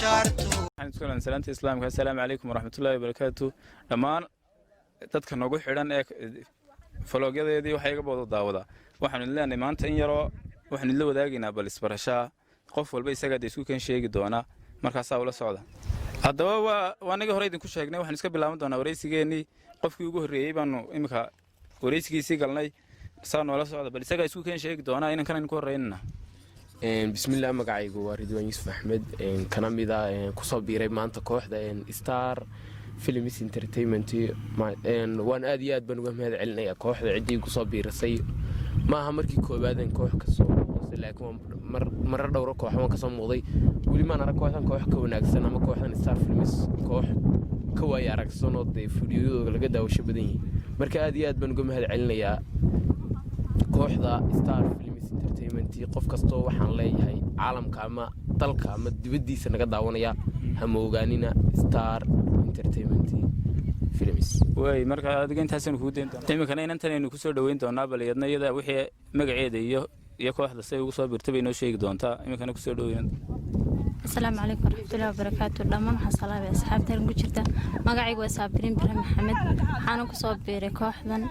waxaan salaanta islaamka assalaamu calaykum waraxmatullaahi wabarakaatu dhammaan dadka nagu xidhan ee falogyadeedii waxa iga wada daawada waxaan leenahay maanta in yaroo waxaan la wadaagaynaa bal isbarashaa qof walba isaga isku kan sheegi doona markaas ula socda haddaba waa anaga hore idin ku sheegnay waxaan iska bilaaban doonaa wareysigeennii qofkii ugu horreeyay baanu imika wareysigiisii galnay saa noola socda bal isaga isku kan sheegi doona inaan kan ku horeynana bismillaah magacaygu waa Ridwaan Yuusuf Axmed kana mid ah ku soo biiray maanta kooxda Star Films Entertainment waan aad iyo aad baan uga mahad celinayaa kooxda cidii ku soo biirasay maaha markii koobaad aan koox ka soo muuqday laakiin mar dhowr koox waan ka soo muuqday wali ma ana kooxdan koox ka wanaagsan ama kooxdan Star Films koox ka way aragsan oo fiidiyooda laga daawasho badan yihiin marka aad iyo aad baan uga mahad celinayaa kooxda Star Films Entertainment qof kasto waxaan leeyahay caalamka ama dalka ama dibadiisa naga daawanaya hama ogaanina Star Entertainment Films way marka adiga intaas aan ku deyn doonaa imikana inantan aynu ku soo dhaweyn doonaa bal iyada wixii magaceeda iyo kooxda say ugu soo biirtay inoo sheegi doontaa imikana ku soo dhaweyn السلام عليكم ورحمة الله وبركاته دمان حصلها بأصحاب ترنجو جرتا مقعي وسابرين برهم محمد حانو كصوب بيركوحدن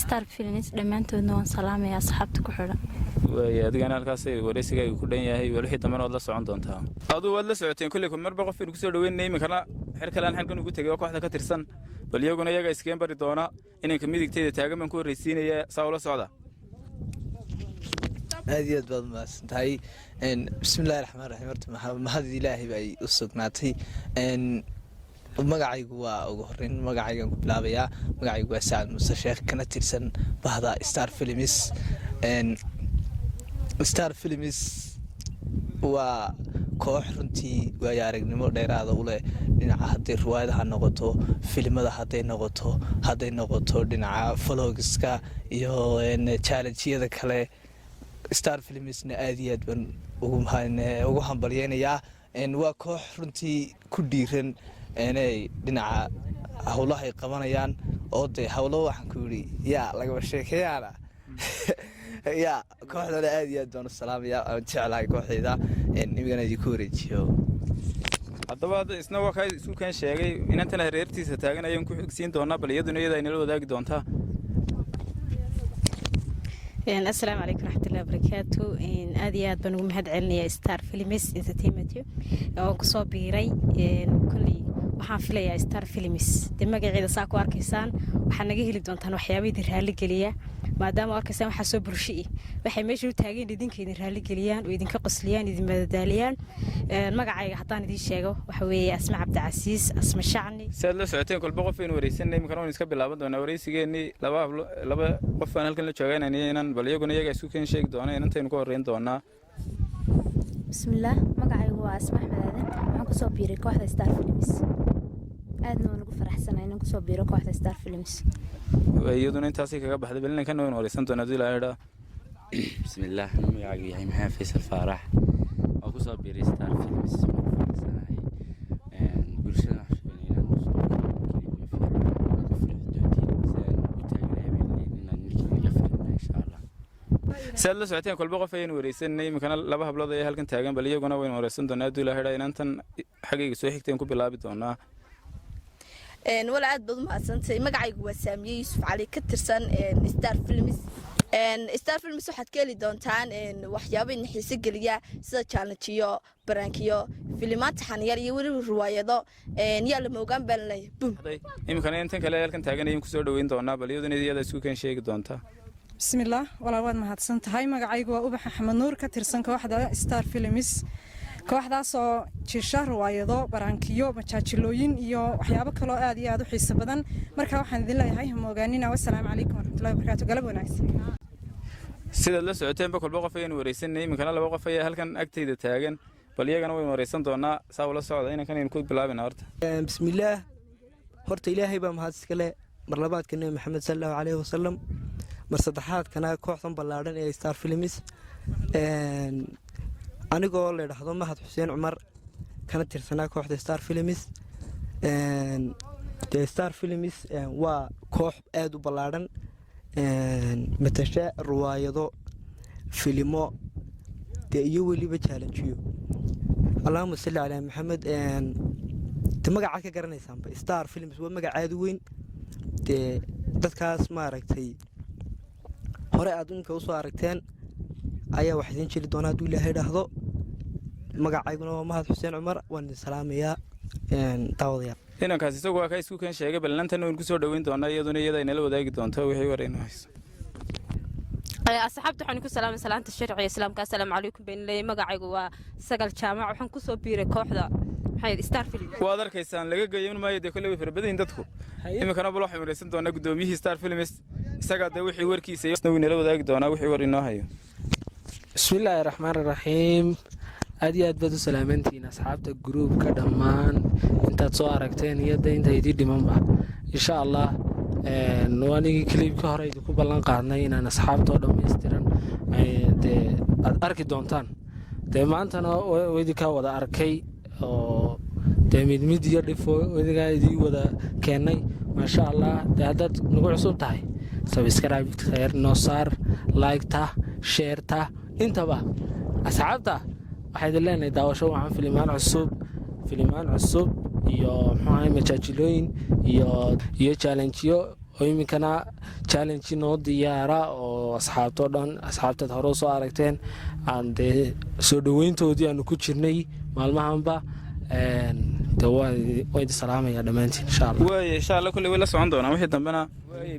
ستار فيلمز دمان تودنون سلام يا أصحاب تكحرة ويا أدينا الكاسي ورئيسك يقولون يا هي ولا حتى تمر الله سعون دونتها أدو ولا سعتين كلكم مرة بقف في نكسر دوين نيم كنا حركة الآن حنكون نقول تجوا كواحدة كترسن بل يجونا يجا إسكان بريدونا إنك ميدك تيجي تاجم من كل رئيسين يا ساولا سعدا هذه بعض ما سنتهاي إن بسم الله الرحمن الرحيم ما هذه إلهي بأي أسقناتي إن مقعي جوا وجهرين مقعي جوا بلابيا مقعي جوا سعد مستشيخ كانت ترسن بهذا ستار فيلمز إن ستار فيلمز وكوح رنتي ويارق نمو دير هذا ولا دينا هذه الرواية هنقطه فيلم هذا هذه نقطه دينا فلوجسكا يو إن challenge هذا كله ستار فيلمز نأديات بن وهم بريانيا إن وكوح رنتي كديرن إن دينا هؤلاء قبانيان أو ده هؤلاء حكوري يا لقى الشيخ يا يا كوحدة أديات بن السلام يا تعالى كوحدة إن يبغى نجي كوريجيو haddaba isna waa kay isku kan sheegay inanta reertiisa taagan ayaan ku xigsiin doonaa bal iyaduna inala wadaagi doontaa السلام عليكم ورحمة الله وبركاته آديات بنو مهد علني ستار فيلمز انترتينمنت oo ku soo biiray kulli waxaan filayaa Star Films magaceeda saa ku arkaysaan waxaan naga heli doontaan waxyaabada raali geliya maadaama arkaysaan waxa soo bulshii waxay meesha u taageen idinkeena raali geliyaan oo idinka qosliyaan idin madadaaliyaan magacayga haddaan idin sheego waxa weeye Asma Cabdicasiis Asma Shacni saad la socoteen kulba qof in wareysanay imkaan iska bilaaban doonaa wareysigeennii laba qof aan halkan la joogaynay inaan bal iyaguna iyaga isku kan sheegi doonaa inaan ku horeyn doonaa بسم الله مقعي واسمح مدادن waxaan ku soo biiray kooxda Star Films aadna waan ugu faraxsanahay inaan ku soo biiro kooxda Star Films iyaduna intaasii kaga baxday bal inaan kan oo wareysan doonaa dilaayada بسم الله magacaygu yahay maxaa Faysal Faarax oo ku soo biiray Star Films faraxsanahay bulshada saad la socoteen kulba qof ayaan wareysanay imikana laba hablood ay halkan taagan bal iyaguna waynu wareysan doonaa dilaayada inantan xagayga soo xigteen ku bilaabi doonaa wala aad baad mahadsantahay magacaygu waa Saamiye Yuusuf Cali ka tirsan Star Films Star Films waxaad ka heli doontaan waxyaabo in xiiso geliya sida challenge iyo barankiyo filimaad taxaniyar iyo weli riwaayado yaa la moogan baan leeyahay imikana intan kale halkan taagan ayaan ku soo dhaweyn doonaa bal iyaduna iyada isku kan sheegi doontaa بسم الله والله واد mahadsan tahay magacaygu waa Ubax Axmed Nuur ka tirsan kooxda Star Films kooxdaas oo jisha riwaayado barankiyo majaajilooyin iyo waxyaabo kale oo aad iyo aad u xiiso badan marka waxaan idin leeyahay moogaanina wassalaamu calaykum warahmatullahi wabarakatuh galab wanaagsan sida la socoteen ba kulba qof ayaan wareysanay imikana laba qof ayaa halkan agteyda taagan bal iyagana way wareysan doonaa saa wala socda inaan kan ku bilaabina horta bismillaah horta ilaahay baa mahad iska leh mar labaadka nabi maxamed sallallahu alayhi wasallam mar saddexaadkana kooxdan ballaaran ee Star Films anigoo la yiraahdo Mahad Xuseen Cumar kana tirsanaa kooxda Star Films Star Films waa koox aad u ballaaran matasha riwaayado filimo iyo waliba challenge allahuma salli calaa maxamed de magacaad ka garanaysaanba star films waa magacaadu weyn dee dadkaas maaragtay hore aad iminka usoo aragteen ayaa wax idiin jiri doona hadduu ilaahay dhaahdo magacayguna waa mahad xuseen cumar waan idin salaamayaa daawadayaal inankaas isagu waa ka isku kan sheegay ballantan waan ku soo dhaweyn doonaa iyaduna iyada inala wadaagi doonto wixii war inoo hayso asxaabta waxaan ku salaamay salaanta sharciga islaamka assalaamu calaykum been leey magacaygu waa sagal jaamac waxaan ku soo biiray kooxda star film waad arkaysaan laga geeyin maayo dee kale way farbadayn dadku iminkana bal waxaan wareysan doonaa gudoomiyihii star films isaga de wixii warkiisa iyo inala wadaagi doonaa wixii war inoo hayo bismillaahi raxmaani raxiim aad iyo aad baad u salaamantihiin asxaabta gruubka dhammaan intaad soo aragteen iyo de inta idii dhimanba insha allah waanigii kaliibka hore idinku ballan qaadnay inaan asxaabtoo dhammaystiran dee aad arki doontaan dee maantana idinkaa wada arkay oo dee midmid iyo dhifo idinkaa idii wada keennay maasha allah dee haddaad nagu cusub tahay sabscribe noo saar like-ta sheerta intaba asxaabta waxaa idin leenahay daawasho waxaan filimaan cusub iyo muxuahay majaajilooyin iyo challengeyo oo iminkana challenge noo diyaara oo asxaabtoo dhan asxaabtaad hore usoo aragteen aan dee soo dhaweyntoodii aanu ku jirnay maalmahanba waa idin salaamaya dhammaantiin insha allah waay insha allah kolley way la socon doonaa wixii dambena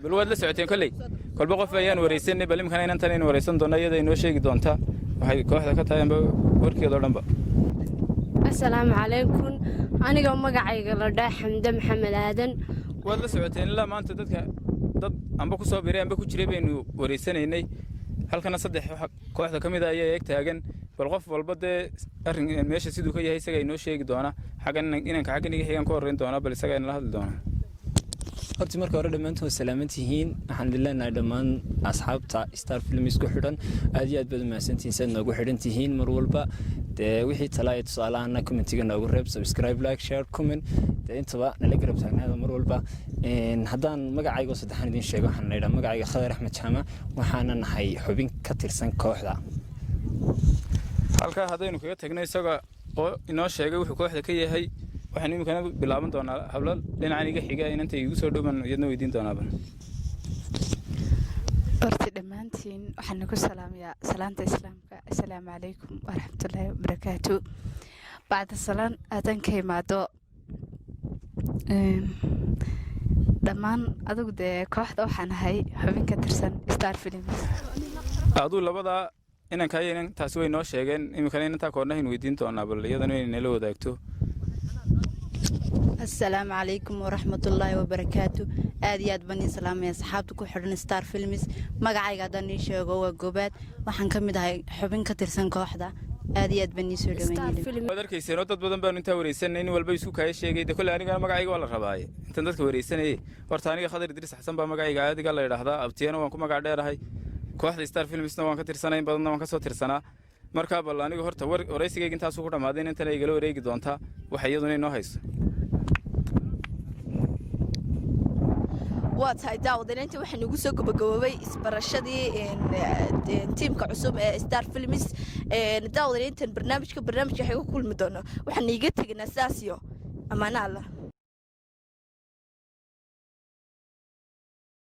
bal waad la socoteen kolley kolba qof ayaan wareysanay bal imikana inantan aynu wareysan doona iyada inoo sheegi doontaa waxay kooxda ka tahay amba warkeedoo dhanba assalaamu calaykum anigoo magacayga la dhaa xamde maxamed aadan waad la socoteen ilaa maanta dad amba ku soo biray amba ku jiray baynu wareysanaynay halkana 3 kooxda ka mid ah ayaa eeg taagan bal qof walba dee arrin meesha siduu ka yahay isaga inoo sheegi doona inanka xaggan iga xigan ka horreyn doona bal isaga inala hadli doona horta marka hore dhammaantood salaamantihiin waxaan leenahay dhammaan asxaabta star films ku xidhan aad iyo aad baad u mahadsantihiin saad noogu xidhan tihiin mar walba dee wixii talaa iyo tusaalahana commentiga noogu reeb subscribe like share comment dee intaba nala garab taagnaada mar walba haddaan magacayga saddexaan idiin sheego waxaan leeyahay magacayga Khadar Axmed Jaamac waxaana nahay xubin ka tirsan kooxda halka hadaynu kaga tagno isaga oo inoo sheegay wuxuu kooxda ka yahay waxaan imikana bilaaban doonaa hablal dhinacan iga xiga inanta igu soo dhowaan iyadna weydiin doonaaba horta dhammaantiin waxaan ku salaamayaa salaanta islaamka assalaamu calaykum waraxmatullaahi wabarakaatu bacda salaan aadan ka imaado dhammaan adigu dee kooxda waxaan ahay xubin ka tirsan star films aduu labadaa inanka iyo inantaasi way noo sheegeen imikana inantaa koornahayn weydiin doonaa bal iyadana inay nala wadaagto السلام عليكم ورحمة الله وبركاته آديات بني سلامي أصحابتي كحرن ستار فيلمز مقعي قادني شغوة جوبات وحن كمد هاي حبين كترسن كوحدة آديات بني سلامي هذا الكيسين ودت بدن بان انت وريسن إنه والبيسو كاي شيء ده كل أنا مقعي ولا رباعي انت دتك وريسن إيه ورثاني خضر يدرس حسن بمقعي قاعد قال لي هذا أبتينا وانكم مقعد هاي كوحدة ستار فيلمز نوان كترسنا بدنا وان كسو ترسنا marka bal aniga horta wareysigayga intaas ku dhamaadeen inta ay galo wareegi doonta waxa iyaduna inoo hayso waa tahay daawadanaynta waxaan ugu soo gabagaboobay isbarashadii tiimka cusub ee star films daawadayntan barnaamijka waxay ku kulmi doonaa waxaan iiga tegnaa saasiyo amaana allah